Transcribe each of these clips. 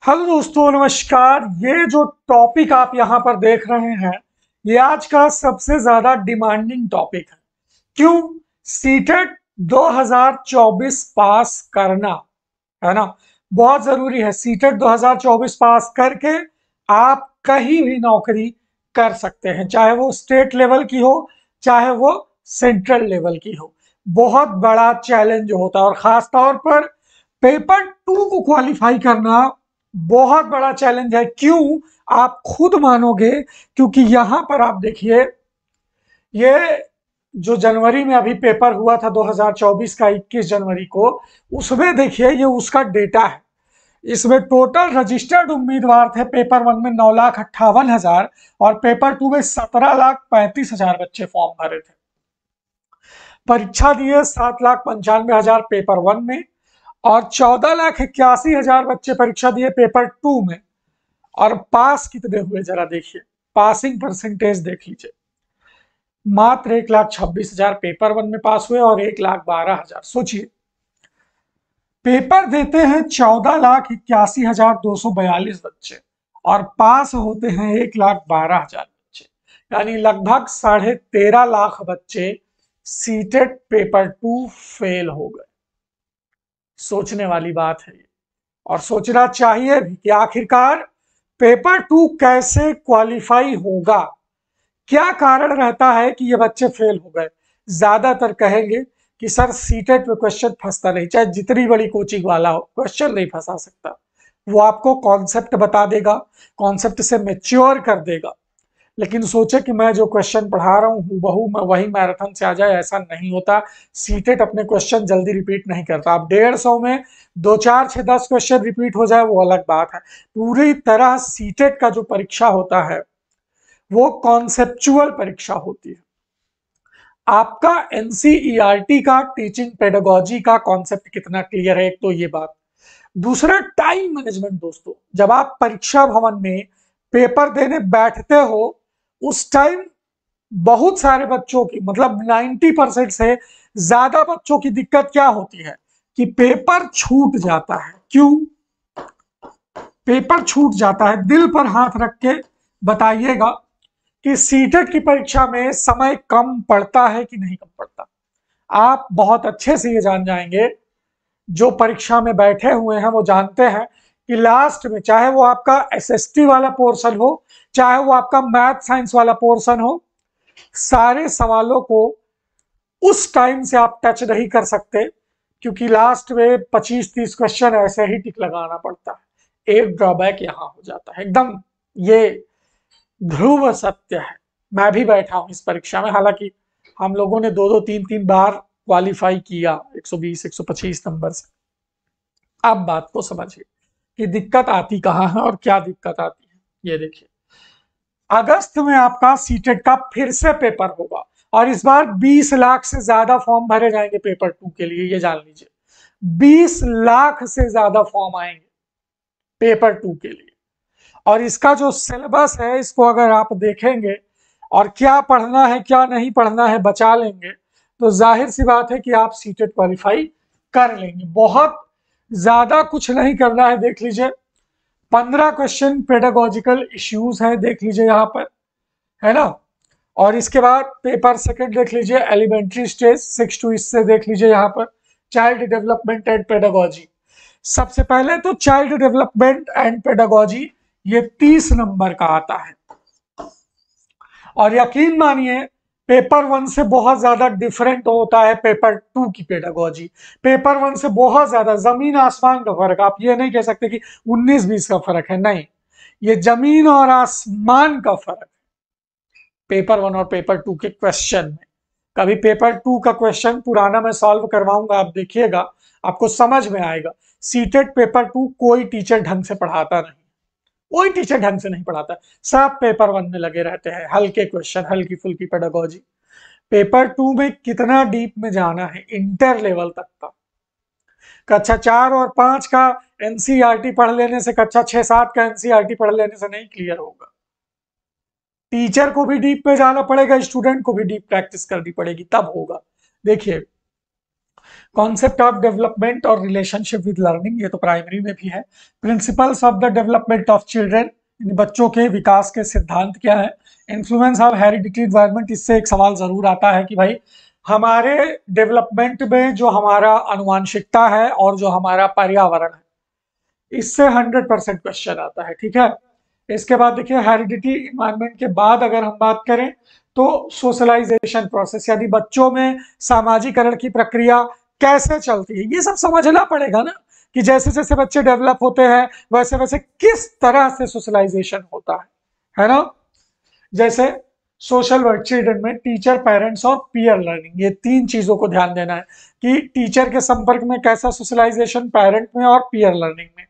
Hello दोस्तों, नमस्कार। ये जो टॉपिक आप यहाँ पर देख रहे हैं, ये आज का सबसे ज्यादा डिमांडिंग टॉपिक है। क्यों? सीटेट 2024 पास करना, है ना, बहुत जरूरी है। सीटेट 2024 पास करके आप कहीं भी नौकरी कर सकते हैं, चाहे वो स्टेट लेवल की हो, चाहे वो सेंट्रल लेवल की हो। बहुत बड़ा चैलेंज होता है, और खास तौर पर पेपर टू को क्वालिफाई करना बहुत बड़ा चैलेंज है। क्यों? आप खुद मानोगे। क्योंकि यहां पर आप देखिए, ये जो जनवरी में अभी पेपर हुआ था 2024 का 21 जनवरी को, उसमें देखिए ये उसका डेटा है। इसमें टोटल रजिस्टर्ड उम्मीदवार थे पेपर वन में 9,58,000, और पेपर टू में 17,35,000 बच्चे फॉर्म भरे थे। परीक्षा दिए 7,95,000 पेपर वन में, और 14,81,000 बच्चे परीक्षा दिए पेपर टू में। और पास कितने हुए जरा देखिए, पासिंग परसेंटेज देख लीजिए। मात्र 1,26,000 पेपर वन में पास हुए, और 1,12,000। सोचिए, पेपर देते हैं 14,81,242 बच्चे, और पास होते हैं 1,12,000 बच्चे। यानी लगभग 13.5 लाख बच्चे सीटेट पेपर टू फेल हो गए। सोचने वाली बात है ये, और सोचना चाहिए भी कि आखिरकार पेपर टू कैसे क्वालिफाई होगा। क्या कारण रहता है कि ये बच्चे फेल हो गए? ज्यादातर कहेंगे कि सर सीटेट में क्वेश्चन फंसता नहीं, चाहे जितनी बड़ी कोचिंग वाला हो, क्वेश्चन नहीं फंसा सकता। वो आपको कॉन्सेप्ट बता देगा, कॉन्सेप्ट से मेच्योर कर देगा। लेकिन सोचे कि मैं जो क्वेश्चन पढ़ा रहा हूँ हूबहू मैं वही मैराथन से आ जाए, ऐसा नहीं होता। सीटेट अपने क्वेश्चन जल्दी रिपीट नहीं करता। आप 150 में 2, 4, 6, 10 क्वेश्चन रिपीट हो जाए वो अलग बात है। पूरी तरह सीटेट का जो परीक्षा होता है वो कॉन्सेप्चुअल परीक्षा होती है। आपका एनसीईआरटी का टीचिंग पेडागोजी का कॉन्सेप्ट कितना क्लियर है, एक तो ये बात। दूसरा, टाइम मैनेजमेंट। दोस्तों, जब आप परीक्षा भवन में पेपर देने बैठते हो, उस टाइम बहुत सारे बच्चों की, मतलब 90% से ज्यादा बच्चों की दिक्कत क्या होती है कि पेपर छूट जाता है। क्यों पेपर छूट जाता है? दिल पर हाथ रख के बताइएगा कि सीटेट की परीक्षा में समय कम पड़ता है कि नहीं कम पड़ता। आप बहुत अच्छे से ये जान जाएंगे, जो परीक्षा में बैठे हुए हैं वो जानते हैं कि लास्ट में, चाहे वो आपका एसएसटी वाला पोर्शन हो, चाहे वो आपका मैथ साइंस वाला पोर्शन हो, सारे सवालों को उस टाइम से आप टच नहीं कर सकते, क्योंकि लास्ट में 25-30 क्वेश्चन ऐसे ही टिक लगाना पड़ता है। एक ड्रॉबैक यहां हो जाता है एकदम, ये ध्रुव सत्य है। मैं भी बैठा हूं इस परीक्षा में, हालांकि हम लोगों ने 2-2, 3-3 बार क्वालिफाई किया 120-125 नंबर से। अब बात को समझिए कि दिक्कत आती कहां है और क्या दिक्कत आती है। ये देखिए, अगस्त में आपका सीटेट का फिर से पेपर होगा, और इस बार 20 लाख से ज्यादा फॉर्म भरे जाएंगे पेपर टू के लिए, ये जान लीजिए। 20 लाख से ज्यादा फॉर्म आएंगे पेपर टू के लिए। और इसका जो सिलेबस है, इसको अगर आप देखेंगे और क्या पढ़ना है क्या नहीं पढ़ना है बचा लेंगे, तो जाहिर सी बात है कि आप सीटेट क्वालिफाई कर लेंगे। बहुत ज्यादा कुछ नहीं करना है। देख लीजिए, 15 क्वेश्चन पेडागोजिकल इश्यूज है, देख लीजिए यहाँ पर, है ना। और इसके बाद पेपर सेकंड देख लीजिए, एलिमेंट्री स्टेज 6 टू, इससे देख लीजिए यहाँ पर चाइल्ड डेवलपमेंट एंड पेडागोजी। सबसे पहले तो चाइल्ड डेवलपमेंट एंड पेडागोजी, ये 30 नंबर का आता है। और यकीन मानिए, पेपर वन से बहुत ज्यादा डिफरेंट होता है पेपर टू की पेडागोजी। पेपर वन से बहुत ज्यादा, जमीन आसमान का फर्क। आप ये नहीं कह सकते कि 19-20 का फर्क है, नहीं, ये जमीन और आसमान का फर्क पेपर वन और पेपर टू के क्वेश्चन में। कभी पेपर टू का क्वेश्चन पुराना मैं सॉल्व करवाऊंगा, आप देखिएगा, आपको समझ में आएगा। सीटेट पेपर टू कोई टीचर ढंग से पढ़ाता नहीं, कोई टीचर ढंग से नहीं पढ़ाता। सब पेपर वन में लगे रहते हैं, हल्के क्वेश्चन, हल्की फुल्की पेडागोजी। पेपर टू में कितना डीप में जाना है, इंटर लेवल तक का। कक्षा 4 और 5 का एनसीईआरटी पढ़ लेने से, कक्षा 6-7 का एनसीईआरटी पढ़ लेने से नहीं क्लियर होगा। टीचर को भी डीप में जाना पड़ेगा, स्टूडेंट को भी डीप प्रैक्टिस करनी पड़ेगी, तब होगा। देखिए, कॉन्सेप्ट ऑफ डेवलपमेंट और रिलेशनशिप विद लर्निंग, ये तो प्राइमरी में भी है। Principles of the development of children, बच्चों के विकास के सिद्धांत क्या है। इन्फ्लुएंस ऑफ हेरिडिटी एनवायरनमेंट, इससे एक सवाल जरूर आता है कि भाई हमारे डेवलपमेंट में जो हमारा आनुवांशिकता है और जो हमारा पर्यावरण है, इससे 100% क्वेश्चन आता है, ठीक है। इसके बाद देखिए हेरिडिटी एनवायरनमेंट के बाद अगर हम बात करें तो सोशलाइजेशन प्रोसेस, यानी बच्चों में सामाजिकरण की प्रक्रिया कैसे चलती है, ये सब समझना पड़ेगा ना, कि जैसे जैसे बच्चे डेवलप होते हैं वैसे वैसे किस तरह से सोशलाइजेशन होता है ना। जैसे सोशल वर्क चिल्ड्रन में टीचर, पेरेंट्स और पीयर लर्निंग, ये तीन चीजों को ध्यान देना है कि टीचर के संपर्क में कैसा सोशलाइजेशन, पेरेंट में और पीयर लर्निंग में।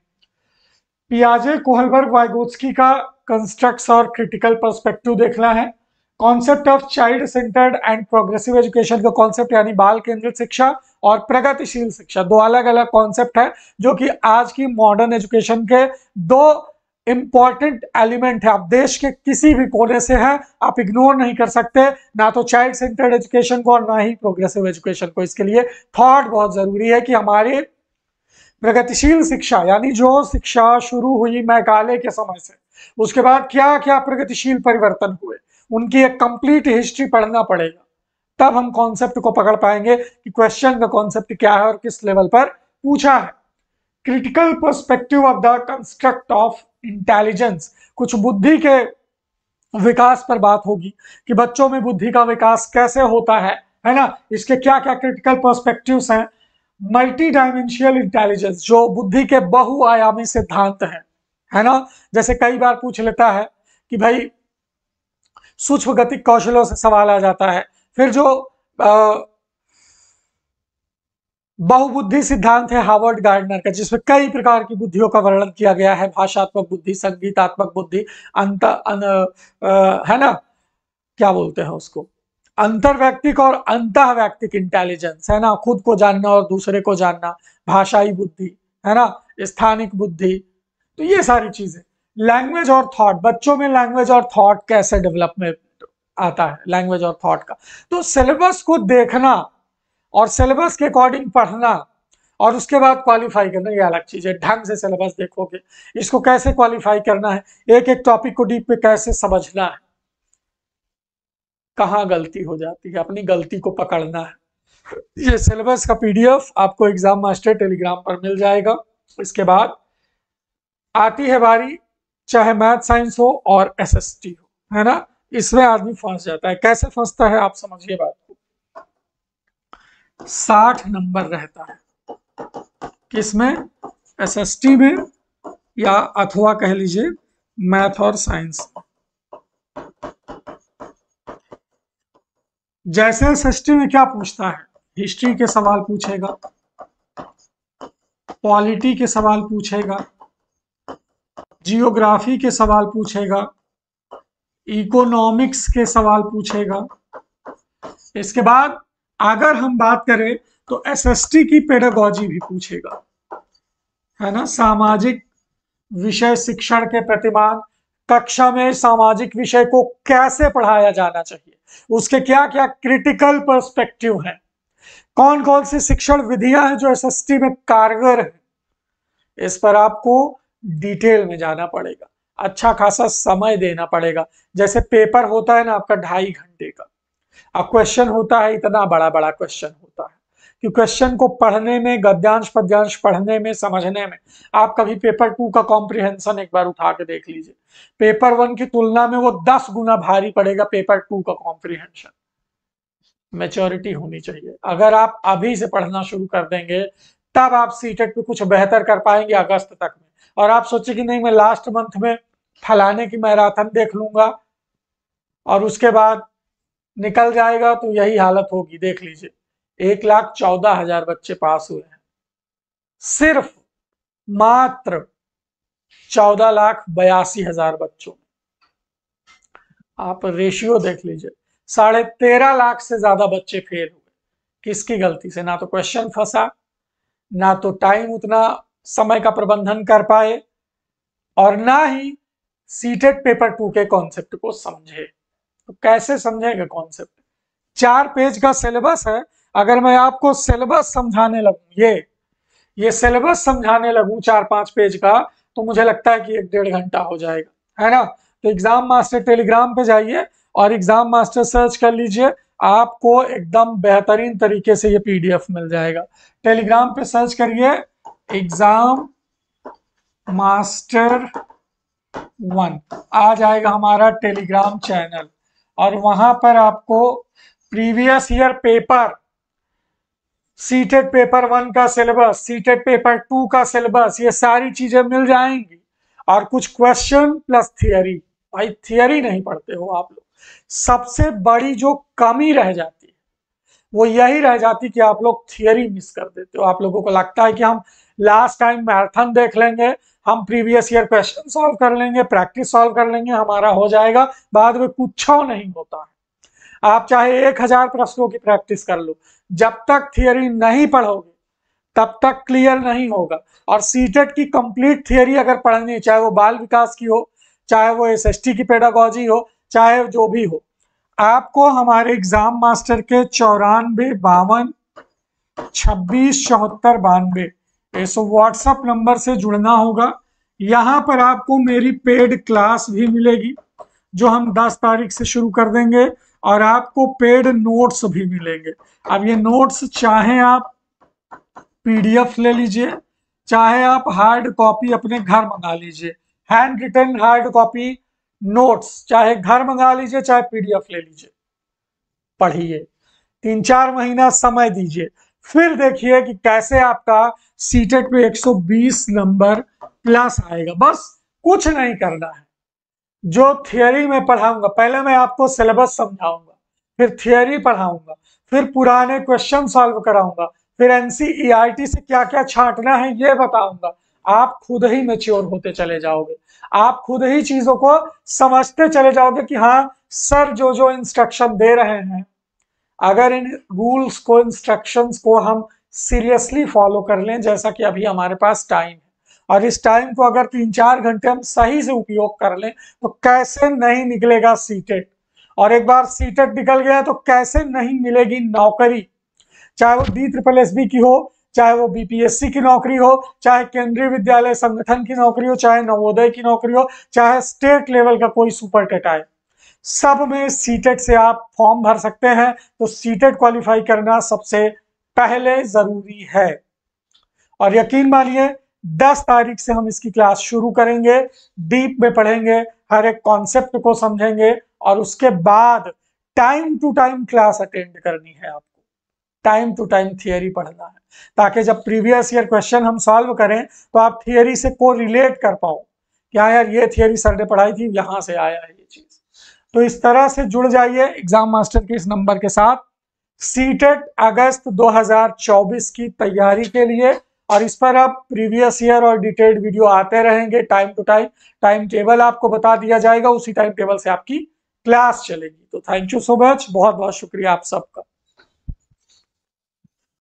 पियाजे, कोहलबर्ग, वाइगोत्स्की का कंस्ट्रक्ट्स और क्रिटिकल पर्सपेक्टिव देखना है। Concept of child centred and progressive education का कॉन्सेप्ट, यानी बाल केंद्रित शिक्षा और प्रगतिशील शिक्षा, दो अलग अलग कॉन्सेप्ट है जो कि आज की मॉडर्न एजुकेशन के दो इंपॉर्टेंट एलिमेंट है। आप देश के किसी भी कोने से हैं, आप इग्नोर नहीं कर सकते, ना तो चाइल्ड सेंटर्ड एजुकेशन को और ना ही प्रोग्रेसिव एजुकेशन को। इसके लिए थॉट बहुत जरूरी है कि हमारे प्रगतिशील शिक्षा, यानी जो शिक्षा शुरू हुई मैकाले के समय से, उसके बाद क्या क्या प्रगतिशील परिवर्तन हुए, उनकी एक कंप्लीट हिस्ट्री पढ़ना पड़ेगा, तब हम कॉन्सेप्ट को पकड़ पाएंगे कि क्वेश्चन का कॉन्सेप्ट क्या है और किस लेवल पर पूछा है। Critical perspective of the construct of intelligence, कुछ बुद्धि के विकास पर बात होगी कि बच्चों में बुद्धि का विकास कैसे होता है ना, इसके क्या क्या क्रिटिकल पर्सपेक्टिव्स हैं। मल्टी डायमेंशियल इंटेलिजेंस, जो बुद्धि के बहुआयामी सिद्धांत हैं, है ना। जैसे कई बार पूछ लेता है कि भाई सूक्ष्म गतिक कौशलों से सवाल आ जाता है। फिर जो बहुबुद्धि सिद्धांत है हार्वर्ड गार्डनर का, जिसमें कई प्रकार की बुद्धियों का वर्णन किया गया है, भाषात्मक बुद्धि, संगीतात्मक बुद्धि, है ना, क्या बोलते हैं उसको, अंतर्वैयक्तिक और अंतःवैयक्तिक इंटेलिजेंस, है ना, खुद को जानना और दूसरे को जानना, भाषाई बुद्धि, है ना, स्थानिक बुद्धि, तो ये सारी चीजें। लैंग्वेज और थॉट, बच्चों में लैंग्वेज और थॉट कैसे डेवलपमेंट आता है, लैंग्वेज और थॉट का। तो सिलेबस को देखना और सिलेबस के अकॉर्डिंग पढ़ना और उसके बाद क्वालिफाई करना, ये अलग चीज है। ढंग से सिलेबस देखोगे, इसको कैसे क्वालिफाई करना है, एक एक टॉपिक को डीप पे कैसे समझना है, कहाँ गलती हो जाती है, अपनी गलती को पकड़ना है। ये सिलेबस का पीडीएफ आपको एग्जाम मास्टर टेलीग्राम पर मिल जाएगा। इसके बाद आती है बारी, चाहे मैथ साइंस हो और एसएसटी हो, है ना, इसमें आदमी फंस जाता है। कैसे फंसता है आप समझिए बात को। 60 नंबर रहता है किसमें, एसएसटी में, या अथवा कह लीजिए मैथ और साइंस। जैसे एसएसटी में क्या पूछता है, हिस्ट्री के सवाल पूछेगा, पॉलिटी के सवाल पूछेगा, जियोग्राफी के सवाल पूछेगा, इकोनॉमिक्स के सवाल पूछेगा। इसके बाद अगर हम बात करें तो एसएसटी की पेडागोजी भी पूछेगा, है ना, सामाजिक विषय शिक्षण के प्रतिमान, कक्षा में सामाजिक विषय को कैसे पढ़ाया जाना चाहिए, उसके क्या क्या क्रिटिकल पर्सपेक्टिव हैं, कौन कौन सी शिक्षण विधियां हैं जो एसएसटी में कारगर है, इस पर आपको डिटेल में जाना पड़ेगा, अच्छा खासा समय देना पड़ेगा। जैसे पेपर होता है ना आपका 2.5 घंटे का, अब क्वेश्चन होता है इतना बड़ा बड़ा क्वेश्चन होता है कि क्वेश्चन को पढ़ने में, गद्यांश पद्यांश पढ़ने में, समझने में, आप कभी पेपर 2 का कॉम्प्रिहेंशन एक बार उठा के देख लीजिए, पेपर 1 की तुलना में वो 10 गुना भारी पड़ेगा पेपर 2 का कॉम्प्रिहेंशन। मैच्योरिटी होनी चाहिए। अगर आप अभी से पढ़ना शुरू कर देंगे तब आप सीटेट पे कुछ बेहतर कर पाएंगे अगस्त तक में। और आप सोचे कि नहीं मैं लास्ट मंथ में फलाने की मैराथन देख लूंगा और उसके बाद निकल जाएगा, तो यही हालत होगी। देख लीजिए 1,14,000 बच्चे पास हुए हैं, सिर्फ मात्र 14,82,000 बच्चों। आप रेशियो देख लीजिए, 13.5 लाख से ज्यादा बच्चे फेल हुए। किसकी गलती से? ना तो क्वेश्चन फंसा, ना तो टाइम उतना समय का प्रबंधन कर पाए, और ना ही सीटेट पेपर 2 के कॉन्सेप्ट को समझे। तो कैसे समझेंगे कॉन्सेप्ट? 4 पेज का सिलेबस है, अगर मैं आपको सिलेबस समझाने लगूं, ये सिलेबस समझाने लगूं 4-5 पेज का, तो मुझे लगता है कि 1-1.5 घंटा हो जाएगा, है ना। तो एग्जाम मास्टर टेलीग्राम पे जाइए और एग्जाम मास्टर सर्च कर लीजिए, आपको एकदम बेहतरीन तरीके से ये पीडीएफ मिल जाएगा। टेलीग्राम पे सर्च करिए एग्जाम मास्टर 1, आ जाएगा हमारा टेलीग्राम चैनल, और वहां पर आपको previous year paper, CTET paper 1 का सिलेबस, सीटेट पेपर 2 का सिलेबस, ये सारी चीजें मिल जाएंगी, और कुछ क्वेश्चन प्लस थियरी। भाई थियरी नहीं पढ़ते हो आप लोग। सबसे बड़ी जो कमी रह जाती है वो यही रह जाती कि आप लोग थियरी मिस कर देते हो। आप लोगों को लगता है कि हम लास्ट टाइम मैराथन देख लेंगे, हम प्रीवियस ईयर क्वेश्चन सॉल्व कर लेंगे, प्रैक्टिस सॉल्व कर लेंगे, हमारा हो जाएगा। बाद में कुछ नहीं होता है। आप चाहे 1000 प्रश्नों की प्रैक्टिस कर लो, जब तक थियरी नहीं पढ़ोगे तब तक क्लियर नहीं होगा। और सीटेट की कंप्लीट थियरी अगर पढ़नी, चाहे वो बाल विकास की हो, चाहे वो एसएसटी की पेडागोजी हो, चाहे जो भी हो, आपको हमारे एग्जाम मास्टर के 94 52 26 74 92 इस व्हाट्सएप नंबर से जुड़ना होगा। यहाँ पर आपको मेरी पेड क्लास भी मिलेगी जो हम 10 तारीख से शुरू कर देंगे, और आपको पेड नोट्स भी मिलेंगे। अब ये नोट्स चाहे आप पीडीएफ ले लीजिए, चाहे आप हार्ड कॉपी अपने घर मंगा लीजिए, handwritten hard copy notes चाहे घर मंगा लीजिए, चाहे पीडीएफ ले लीजिए, पढ़िए, 3-4 महीना समय दीजिए, फिर देखिए कि कैसे आपका सीटेट पे 120 नंबर प्लस आएगा। बस कुछ नहीं करना है। जो थियरी में पढ़ाऊंगा, पहले मैं आपको सिलेबस समझाऊंगा, फिर थियरी पढ़ाऊंगा, फिर पुराने क्वेश्चन सॉल्व कराऊंगा, फिर एनसीईआरटी से क्या क्या छांटना है ये बताऊंगा। आप खुद ही मैच्योर होते चले जाओगे, आप खुद ही चीजों को समझते चले जाओगे कि हाँ सर जो जो इंस्ट्रक्शन दे रहे हैं, अगर इन रूल्स को, इंस्ट्रक्शंस को हम सीरियसली फॉलो कर लें, जैसा कि अभी हमारे पास टाइम है, और इस टाइम को अगर 3-4 घंटे हम सही से उपयोग कर लें, तो कैसे नहीं निकलेगा सीटेट। और एक बार सीटेट निकल गया तो कैसे नहीं मिलेगी नौकरी, चाहे वो DSSB की हो, चाहे वो बीपीएससी की नौकरी हो, चाहे केंद्रीय विद्यालय संगठन की नौकरी हो, चाहे नवोदय की नौकरी हो, चाहे स्टेट लेवल का कोई सुपर टेट आए, सब में सीटेट से आप फॉर्म भर सकते हैं। तो सीटेट क्वालिफाई करना सबसे पहले जरूरी है। और यकीन मानिए 10 तारीख से हम इसकी क्लास शुरू करेंगे, डीप में पढ़ेंगे, हर एक कॉन्सेप्ट को समझेंगे, और उसके बाद time to time class attend करनी है आपको, टाइम टू टाइम थियरी पढ़ना है, ताकि जब प्रीवियस ईयर क्वेश्चन हम सॉल्व करें तो आप थियरी से को रिलेट कर पाओ कि हाँ यार ये थियरी सर ने पढ़ाई थी, यहां से आया है ये चीज। तो इस तरह से जुड़ जाइए एग्जाम मास्टर के इस नंबर के साथ सीटेट अगस्त 2024 की तैयारी के लिए। और इस पर अब प्रीवियस ईयर और डिटेल्ड वीडियो आते रहेंगे time to time, time table आपको बता दिया जाएगा, उसी टाइम टेबल से आपकी क्लास चलेगी। तो थैंक यू सो मच, बहुत बहुत शुक्रिया आप सबका।